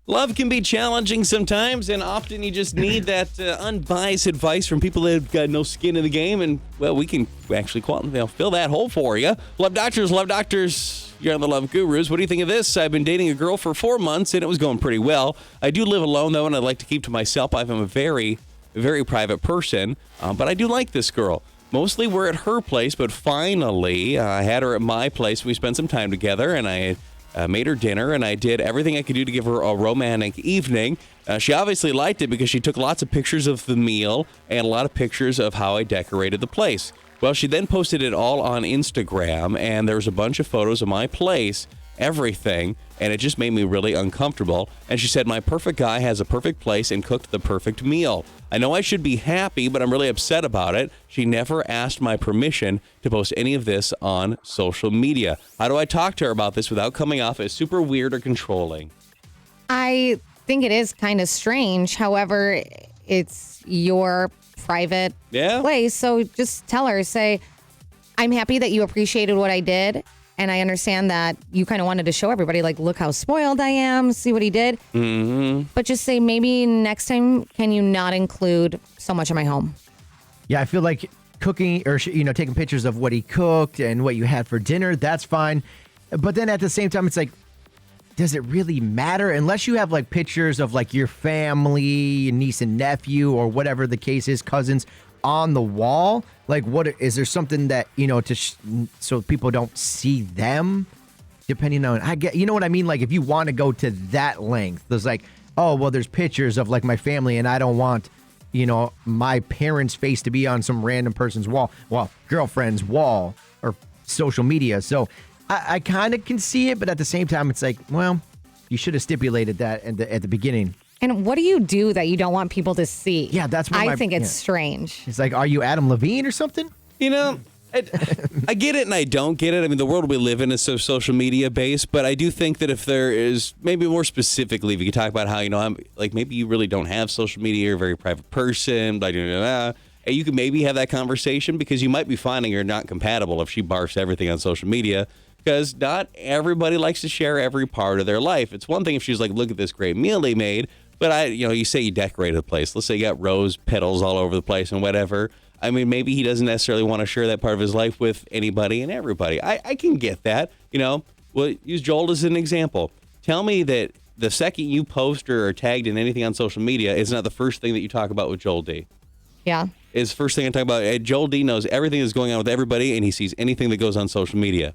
Love can be challenging sometimes, and often you just need that unbiased advice from people that have got no skin in the game, and, well, we can actually fill that hole for you. Love Doctors, you're on the Love Gurus. What do you think of this? I've been dating a girl for 4 months, and it was going pretty well. I do live alone, though, and I'd like to keep to myself. I'm a very, very private person, but I do like this girl. Mostly we're at her place, but finally I had her at my place. We spent some time together, and I made her dinner, and I did everything I could do to give her a romantic evening. She obviously liked it because she took lots of pictures of the meal and a lot of pictures of how I decorated the place. Well, she then posted it all on Instagram, and there was a bunch of photos of my place, everything, and it just made me really uncomfortable. And she said, my perfect guy has a perfect place and cooked the perfect meal. I know I should be happy, but I'm really upset about it. She never asked my permission to post any of this on social media. How do I talk to her about this without coming off as super weird or controlling? I think it is kind of strange. However, it's your private place. So just tell her, say, I'm happy that you appreciated what I did. And I understand that you kind of wanted to show everybody, like, look how spoiled I am, see what he did. Mm-hmm. But just say, maybe next time, can you not include so much of my home? Yeah, I feel like cooking or, taking pictures of what he cooked and what you had for dinner, that's fine. But then at the same time, it's like, does it really matter? Unless you have, like, pictures of, like, your family, your niece and nephew, or whatever the case is, cousins, on the wall. Like, what is there something that, so people don't see them, depending on, I get, you know what I mean? Like, if you want to go to that length, there's like, oh, well, there's pictures of, like, my family, and I don't want, my parents' face to be on some random person's wall, girlfriend's wall or social media. So I kind of can see it, but at the same time, it's like, well, you should have stipulated that at the beginning. And what do you do that you don't want people to see? Yeah, that's what I think it's strange. It's like, are you Adam Levine or something? I get it and I don't get it. I mean, the world we live in is so social media based, but I do think that if there is, maybe more specifically, if you could talk about how, I'm like, maybe you really don't have social media, you're a very private person, blah, blah, blah, blah, and you could maybe have that conversation, because you might be finding you're not compatible if she barfs everything on social media, because not everybody likes to share every part of their life. It's one thing if she's like, look at this great meal he made, but you say you decorated the place. Let's say you got rose petals all over the place and whatever. I mean, maybe he doesn't necessarily want to share that part of his life with anybody and everybody. I can get that. Well, use Joel as an example. Tell me that the second you post or are tagged in anything on social media is not the first thing that you talk about with Joel D. Yeah. Is the first thing I talk about. Joel D knows everything that's going on with everybody, and he sees anything that goes on social media.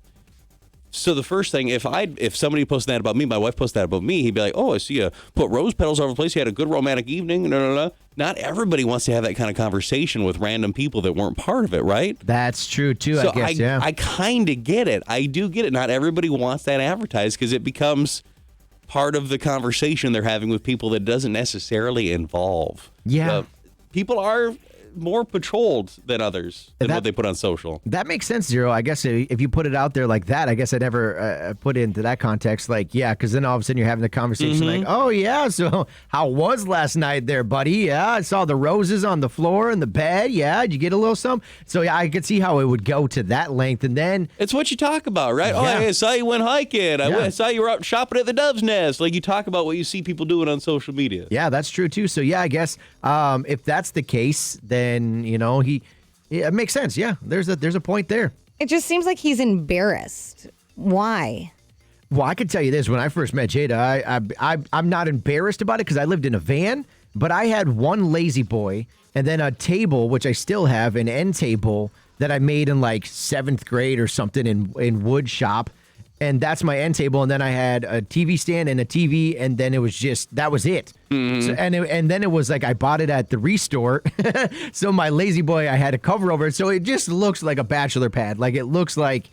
So the first thing, if somebody posted that about me, my wife posted that about me, he'd be like, oh, I see you put rose petals all over the place. You had a good romantic evening. No. Not everybody wants to have that kind of conversation with random people that weren't part of it, right? That's true, too, so I guess, yeah. I kind of get it. I do get it. Not everybody wants that advertised, because it becomes part of the conversation they're having with people that doesn't necessarily involve. Yeah. People are more patrolled than others than what they put on social. That makes sense, Zero. I guess if you put it out there like that, I guess I never put it into that context. Like, yeah, because then all of a sudden you're having the conversation like, oh, yeah, so how was last night there, buddy? Yeah, I saw the roses on the floor and the bed. Yeah, did you get a little something? So, yeah, I could see how it would go to that length. And then it's what you talk about, right? Yeah. Oh, I saw you went hiking. I saw you were out shopping at the Dove's Nest. Like, you talk about what you see people doing on social media. Yeah, that's true, too. So, yeah, I guess if that's the case, then it makes sense. Yeah, there's a point there. It just seems like he's embarrassed. Why? Well, I can tell you this. When I first met Jada, I'm not embarrassed about it because I lived in a van, but I had one lazy boy and then a table, which I still have, an end table that I made in like 7th grade or something in wood shop. And that's my end table. And then I had a TV stand and a TV, and then it was that was it. Mm-hmm. So, and then it was like I bought it at the Restore. So my lazy boy, I had a cover over it. So it just looks like a bachelor pad. Like it looks like,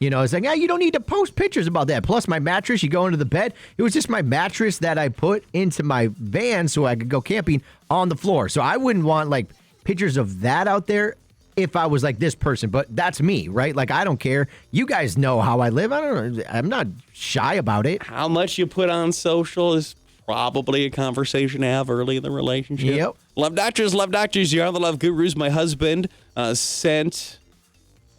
it's like, you don't need to post pictures about that. Plus my mattress, you go into the bed. It was just my mattress that I put into my van so I could go camping on the floor. So I wouldn't want like pictures of that out there if I was like this person, but that's me, right? Like, I don't care. You guys know how I live. I'm not shy about it. How much you put on social is probably a conversation to have early in the relationship. Yep. Love Doctors. You're on the Love Gurus. My husband sent,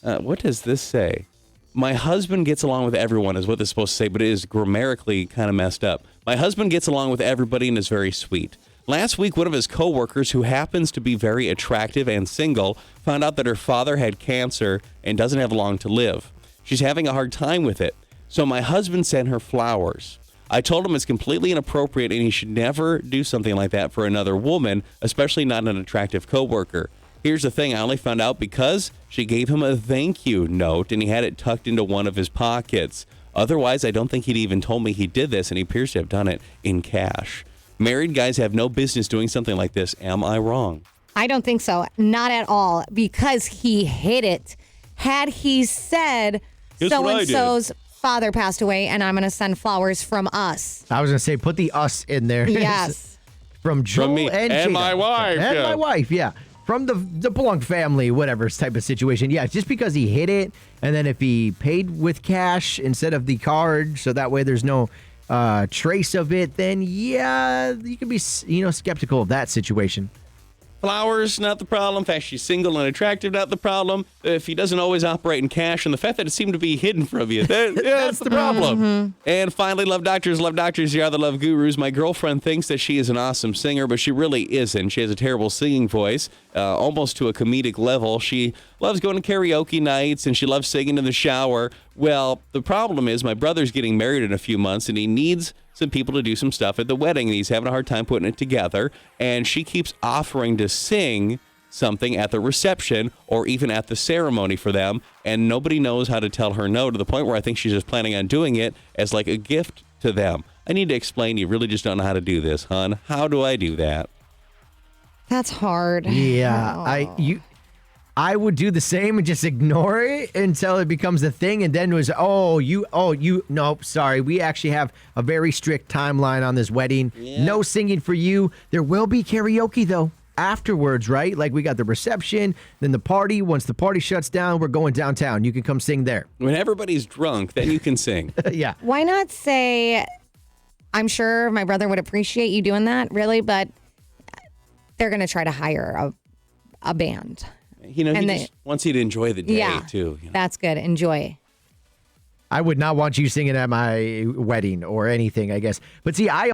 what does this say? My husband gets along with everyone is what this is supposed to say, but it is grammatically kind of messed up. My husband gets along with everybody and is very sweet. Last week, one of his coworkers, who happens to be very attractive and single, found out that her father had cancer and doesn't have long to live. She's having a hard time with it. So my husband sent her flowers. I told him it's completely inappropriate and he should never do something like that for another woman, especially not an attractive coworker. Here's the thing, I only found out because she gave him a thank you note and he had it tucked into one of his pockets. Otherwise, I don't think he'd even told me he did this, and he appears to have done it in cash. Married guys have no business doing something like this. Am I wrong? I don't think so. Not at all, because he hid it. Had he said, so-and-so's father passed away and I'm going to send flowers from us. I was going to say, put the us in there. Yes. From Joel from me and Jada. My wife. And my wife, yeah. From the Plunk family, whatever type of situation. Yeah, just because he hid it, and then if he paid with cash instead of the card, so that way there's no trace of it, then yeah, you can be, skeptical of that situation. Flowers, not the problem. In fact, she's single and attractive, not the problem. If he doesn't always operate in cash, and the fact that it seemed to be hidden from you, that's the problem. Mm-hmm. And finally, love doctors, you are the love gurus. My girlfriend thinks that she is an awesome singer, but she really isn't. She has a terrible singing voice, almost to a comedic level. She loves going to karaoke nights, and she loves singing in the shower. Well, the problem is my brother's getting married in a few months, and he needs some people to do some stuff at the wedding, and he's having a hard time putting it together, and she keeps offering to sing something at the reception or even at the ceremony for them, and nobody knows how to tell her no, to the point where I think she's just planning on doing it as like a gift to them. I need to explain, you really just don't know how to do this, hon. How do I do that? That's hard. Yeah, I would do the same and just ignore it until it becomes a thing, and then it was, nope, sorry. We actually have a very strict timeline on this wedding. Yeah. No singing for you. There will be karaoke, though, afterwards, right? Like, we got the reception, then the party. Once the party shuts down, we're going downtown. You can come sing there. When everybody's drunk, then you can sing. Yeah. Why not say, I'm sure my brother would appreciate you doing that, really, but they're going to try to hire a band. He just wants you to enjoy the day, too. That's good. Enjoy. I would not want you singing at my wedding or anything, I guess. But see, I